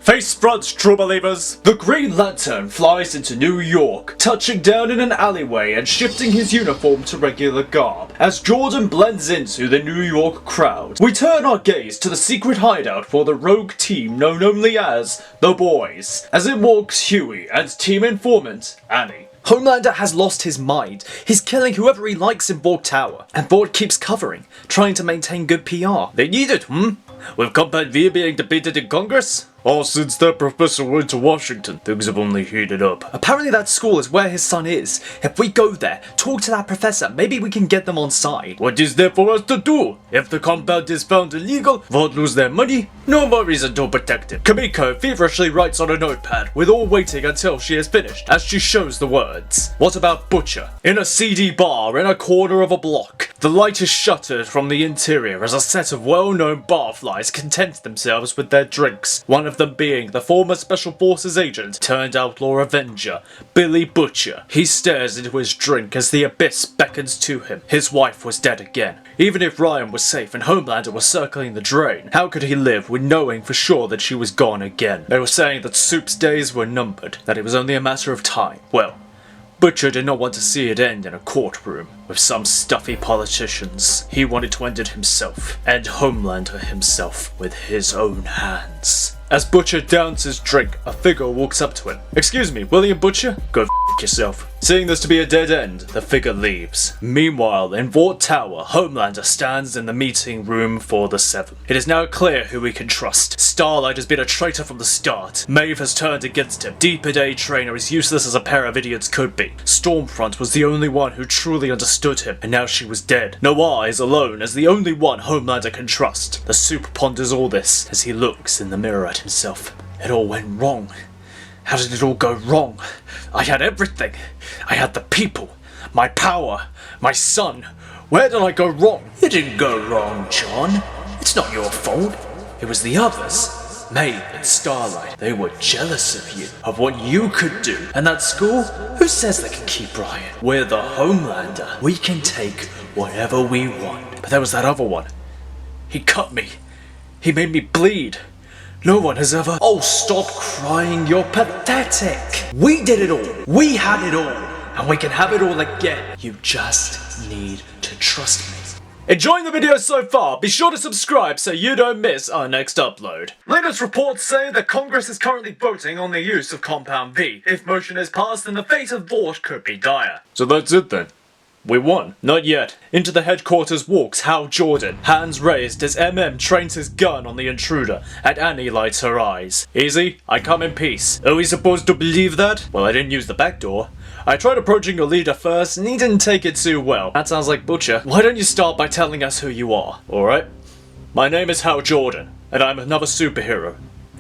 Face front, true believers! The Green Lantern flies into New York, touching down in an alleyway and shifting his uniform to regular garb. As Jordan blends into the New York crowd, we turn our gaze to the secret hideout for the rogue team known only as the Boys, as it walks Huey and team informant Annie. Homelander has lost his mind. He's killing whoever he likes in Vought Tower, and Vought keeps covering, trying to maintain good PR. They need it, With Compound V being debated in Congress? Or since that professor went to Washington, things have only heated up. Apparently that school is where his son is. If we go there, talk to that professor, maybe we can get them on side. What is there for us to do? If the compound is found illegal, won't lose their money, no more reason to protect it. Kamiko feverishly writes on a notepad, with all waiting until she is finished, as she shows the words. What about Butcher? In a seedy bar in a corner of a block. The light is shuttered from the interior as a set of well-known barflies content themselves with their drinks. One of them being the former Special Forces agent turned outlaw avenger, Billy Butcher. He stares into his drink as the abyss beckons to him. His wife was dead again. Even if Ryan was safe and Homelander was circling the drain, how could he live with knowing for sure that she was gone again? They were saying that Supe's days were numbered, that it was only a matter of time. Well, Butcher did not want to see it end in a courtroom with some stuffy politicians. He wanted to end it himself, and Homelander himself with his own hands. As Butcher downs his drink, a figure walks up to him. "Excuse me, William Butcher?" "Go f*** yourself." Seeing this to be a dead end, the figure leaves. Meanwhile, in Vought Tower, Homelander stands in the meeting room for the Seven. It is now clear who we can trust. Starlight has been a traitor from the start. Maeve has turned against him. D-Day Trainer is useless as a pair of idiots could be. Stormfront was the only one who truly understood him, and now she was dead. Noir is alone as the only one Homelander can trust. The Supe ponders all this as he looks in the mirror at himself. It all went wrong. How did it all go wrong? I had everything. I had the people, my power, my son. Where did I go wrong? You didn't go wrong, John. It's not your fault. It was the others. Maeve and Starlight. They were jealous of you, of what you could do. And that school? Who says they can keep Ryan? We're the Homelander. We can take whatever we want. But there was that other one. He cut me. He made me bleed. No one has ever... Oh, stop crying, you're pathetic. We did it all. We had it all. And we can have it all again. You just need to trust me. Enjoying the video so far? Be sure to subscribe so you don't miss our next upload. Latest reports say that Congress is currently voting on the use of Compound V. If motion is passed, then the fate of Vought could be dire. So that's it then. We won. Not yet. Into the headquarters walks Hal Jordan, hands raised as trains his gun on the intruder, and Annie lights her eyes. Easy, I come in peace. Are we supposed to believe that? Well, I didn't use the back door. I tried approaching your leader first, and he didn't take it too well. That sounds like Butcher. Why don't you start by telling us who you are, alright? My name is Hal Jordan, and I'm another superhero.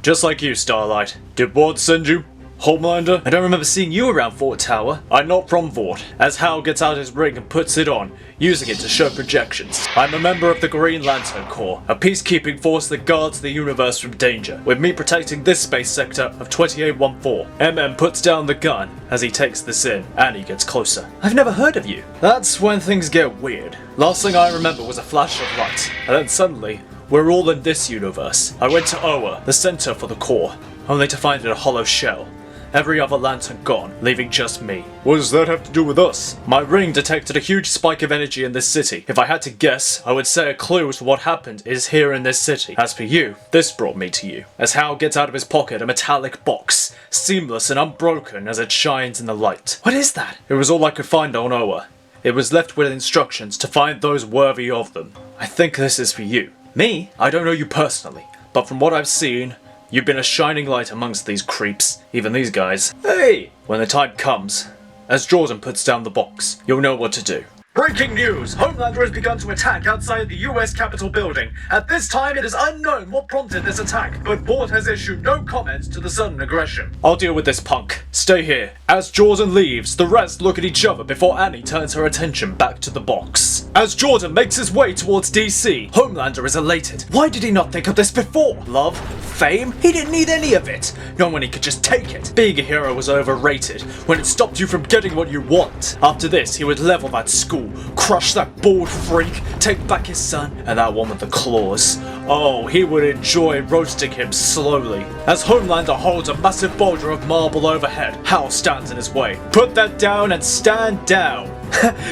Just like you, Starlight. Did Ward send you? Homelander? I don't remember seeing you around Vought Tower. I'm not from Vought, as Hal gets out his ring and puts it on, using it to show projections. I'm a member of the Green Lantern Corps, a peacekeeping force that guards the universe from danger, with me protecting this space sector of 2814. Puts down the gun as he takes this in, and he gets closer. I've never heard of you. That's when things get weird. Last thing I remember was a flash of light, and then suddenly, we're all in this universe. I went to Oa, the center for the Corps, only to find it a hollow shell. Every other lantern gone, leaving just me. What does that have to do with us? My ring detected a huge spike of energy in this city. If I had to guess, I would say a clue to what happened is here in this city. As for you, this brought me to you. As Hal gets out of his pocket a metallic box, seamless and unbroken as it shines in the light. What is that? It was all I could find on Oa. It was left with instructions to find those worthy of them. I think this is for you. Me? I don't know you personally, but from what I've seen, you've been a shining light amongst these creeps, even these guys. Hey! When the time comes, as Jordan puts down the box, you'll know what to do. Breaking news! Homelander has begun to attack outside the US Capitol building. At this time, it is unknown what prompted this attack, but Vought has issued no comments to the sudden aggression. I'll deal with this punk. Stay here. As Jordan leaves, the rest look at each other before Annie turns her attention back to the box. As Jordan makes his way towards DC, Homelander is elated. Why did he not think of this before? Love? Fame? He didn't need any of it. Not when he could just take it. Being a hero was overrated when it stopped you from getting what you want. After this, he would level that school, crush that bald freak, take back his son, and that one with the claws. Oh, he would enjoy roasting him slowly. As Homelander holds a massive boulder of marble overhead, Hal stands in his way. Put that down and stand down.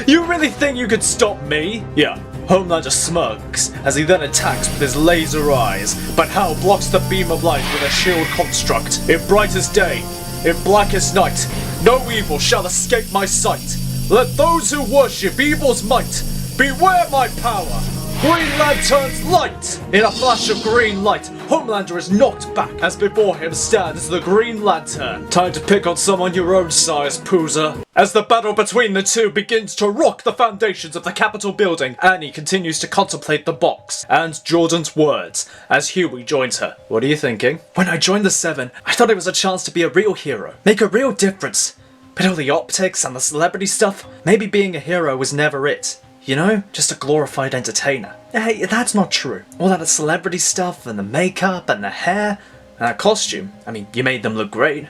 You really think you could stop me? Yeah. Homelander smirks as he then attacks with his laser eyes, but Hal blocks the beam of light with a shield construct. In brightest day, in blackest night, no evil shall escape my sight. Let those who worship evil's might beware my power. Green Lantern's light! In a flash of green light, Homelander is knocked back as before him stands the Green Lantern. Time to pick on someone your own size, Poozer. As the battle between the two begins to rock the foundations of the Capitol building, Annie continues to contemplate the box and Jordan's words as Huey joins her. What are you thinking? When I joined the Seven, I thought it was a chance to be a real hero, make a real difference. But all the optics and the celebrity stuff, maybe being a hero was never it. You know, just a glorified entertainer. Hey, that's not true. All that celebrity stuff and the makeup and the hair and that costume. I mean, you made them look great.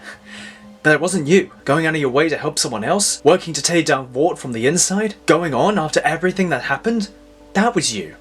But it wasn't you. Going out of your way to help someone else, working to tear down Vought from the inside, going on after everything that happened. That was you.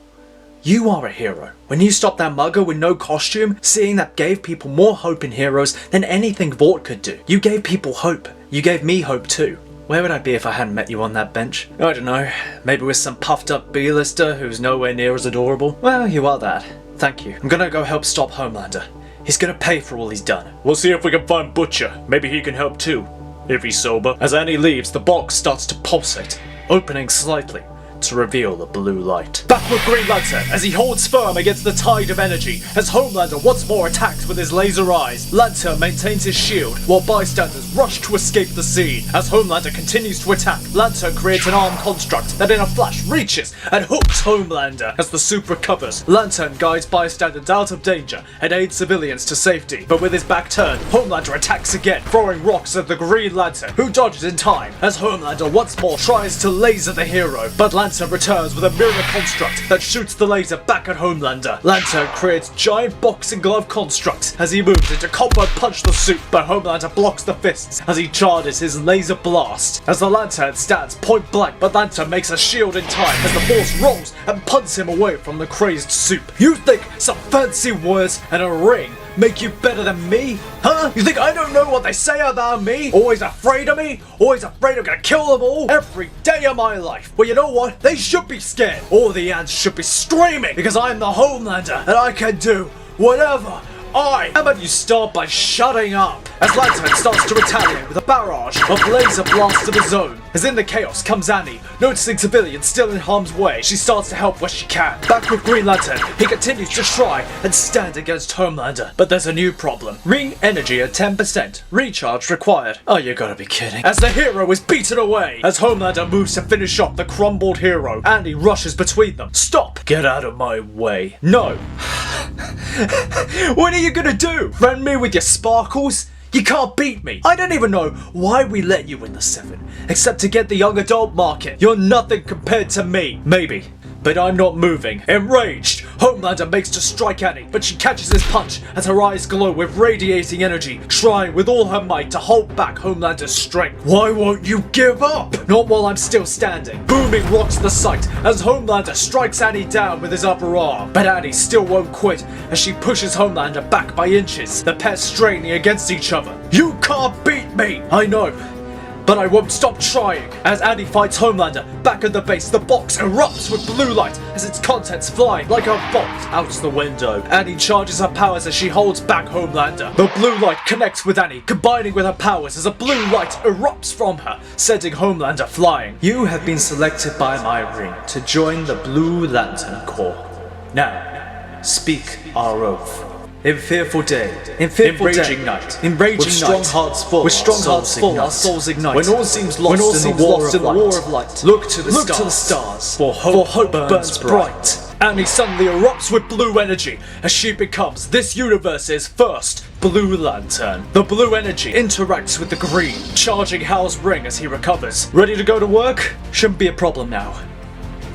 You are a hero. When you stopped that mugger with no costume, seeing that gave people more hope in heroes than anything Vought could do. You gave people hope. You gave me hope too. Where would I be if I hadn't met you on that bench? I don't know, maybe with some puffed up B-lister who's nowhere near as adorable? Well, you are that. Thank you. I'm gonna go help stop Homelander. He's gonna pay for all he's done. We'll see if we can find Butcher. Maybe he can help too, if he's sober. As Annie leaves, the box starts to pulsate, opening slightly to reveal the blue light. Back with Green Lantern as he holds firm against the tide of energy as Homelander once more attacks with his laser eyes. Lantern maintains his shield while bystanders rush to escape the scene. As Homelander continues to attack, Lantern creates an arm construct that in a flash reaches and hooks Homelander. As the Supe recovers, Lantern guides bystanders out of danger and aids civilians to safety. But with his back turned, Homelander attacks again, throwing rocks at the Green Lantern, who dodges in time as Homelander once more tries to laser the hero. But Lantern returns with a mirror construct that shoots the laser back at Homelander. Lantern creates giant boxing glove constructs as he moves into combo punch the Supe, but Homelander blocks the fists as he charges his laser blast. As the Lantern stands point blank, but Lantern makes a shield in time as the force rolls and punts him away from the crazed Supe. You think some fancy words and a ring make you better than me? Huh? You think I don't know what they say about me? Always afraid of me? Always afraid I'm gonna kill them all? Every day of my life. Well, you know what? They should be scared. All the ants should be screaming because I'm the Homelander and I can do whatever how about you start by shutting up? As Lantern starts to retaliate with a barrage of laser blasts of his own. As in the chaos comes Annie, noticing civilians still in harm's way, she starts to help where she can. Back with Green Lantern, he continues to try and stand against Homelander. But there's a new problem. Ring energy at 10%. Recharge required. Oh, you gotta be kidding. As the hero is beaten away. As Homelander moves to finish off the crumbled hero, Annie rushes between them. Stop! Get out of my way. No. What are you gonna do? Friend me with your sparkles? You can't beat me. I don't even know why we let you in the Seven, except to get the young adult market. You're nothing compared to me. Maybe. But I'm not moving. Enraged, Homelander makes to strike Annie, but she catches his punch as her eyes glow with radiating energy, trying with all her might to hold back Homelander's strength. Why won't you give up? Not while I'm still standing. Booming rocks the sight as Homelander strikes Annie down with his upper arm. But Annie still won't quit as she pushes Homelander back by inches, the pair straining against each other. You can't beat me! I know. But I won't stop trying. As Annie fights Homelander, back at the base, the box erupts with blue light as its contents fly like a bolt out the window. Annie charges her powers as she holds back Homelander. The blue light connects with Annie, combining with her powers as a blue light erupts from her, sending Homelander flying. You have been selected by my ring to join the Blue Lantern Corps. Now, speak our oath. In fearful day, in raging night, with strong hearts full, our souls ignite. When all seems lost in the war of light, look to the stars, for hope burns bright. Annie suddenly erupts with blue energy as she becomes this universe's first Blue Lantern. The blue energy interacts with the green, charging Hal's ring as he recovers. Ready to go to work? Shouldn't be a problem now.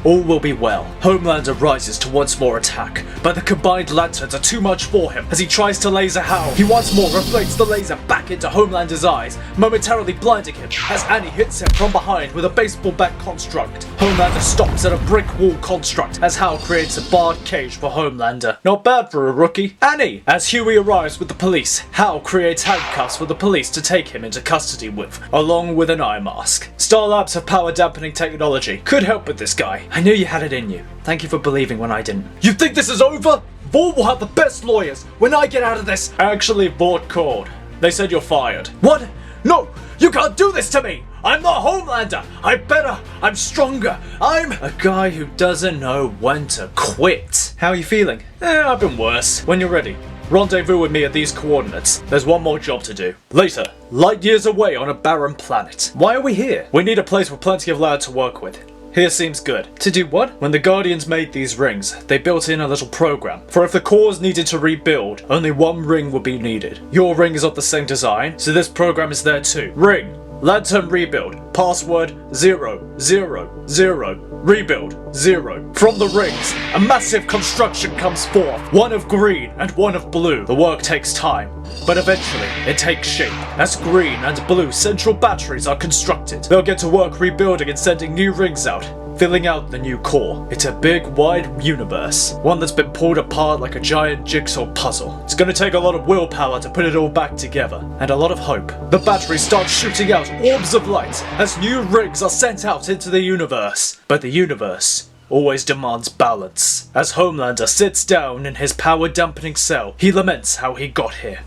All will be well. Homelander rises to once more attack, but the combined lanterns are too much for him as he tries to laser Hal. He once more reflects the laser back into Homelander's eyes, momentarily blinding him as Annie hits him from behind with a baseball bat construct. Homelander stops at a brick wall construct as Hal creates a barred cage for Homelander. Not bad for a rookie. Annie! As Huey arrives with the police, Hal creates handcuffs for the police to take him into custody with, along with an eye mask. Star Labs have power dampening technology. Could help with this guy. I knew you had it in you. Thank you for believing when I didn't. You think this is over? Vought will have the best lawyers when I get out of this. Actually, Vought called. They said you're fired. What? No, you can't do this to me. I'm not Homelander. I'm better. I'm stronger. I'm a guy who doesn't know when to quit. How are you feeling? I've been worse. When you're ready, rendezvous with me at these coordinates. There's one more job to do. Later, light years away on a barren planet. Why are we here? We need a place with plenty of land to work with. Here seems good. To do what? When the Guardians made these rings, they built in a little program. For if the cores needed to rebuild, only one ring would be needed. Your ring is of the same design, so this program is there too. Ring. Lantern rebuild. Password 000. Rebuild 0. From the rings, a massive construction comes forth. One of green and one of blue. The work takes time, but eventually it takes shape. As green and blue central batteries are constructed, they'll get to work rebuilding and sending new rings out, filling out the new core. It's a big, wide universe, one that's been pulled apart like a giant jigsaw puzzle. It's gonna take a lot of willpower to put it all back together, and a lot of hope. The batteries start shooting out orbs of light as new rings are sent out into the universe. But the universe always demands balance. As Homelander sits down in his power-dampening cell, he laments how he got here,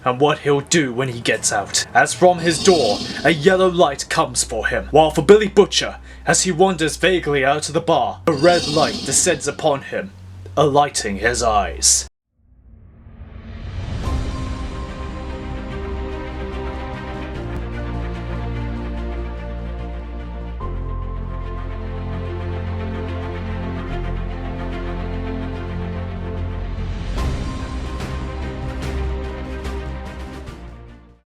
and what he'll do when he gets out. As from his door, a yellow light comes for him, while for Billy Butcher, as he wanders vaguely out of the bar, a red light descends upon him, alighting his eyes.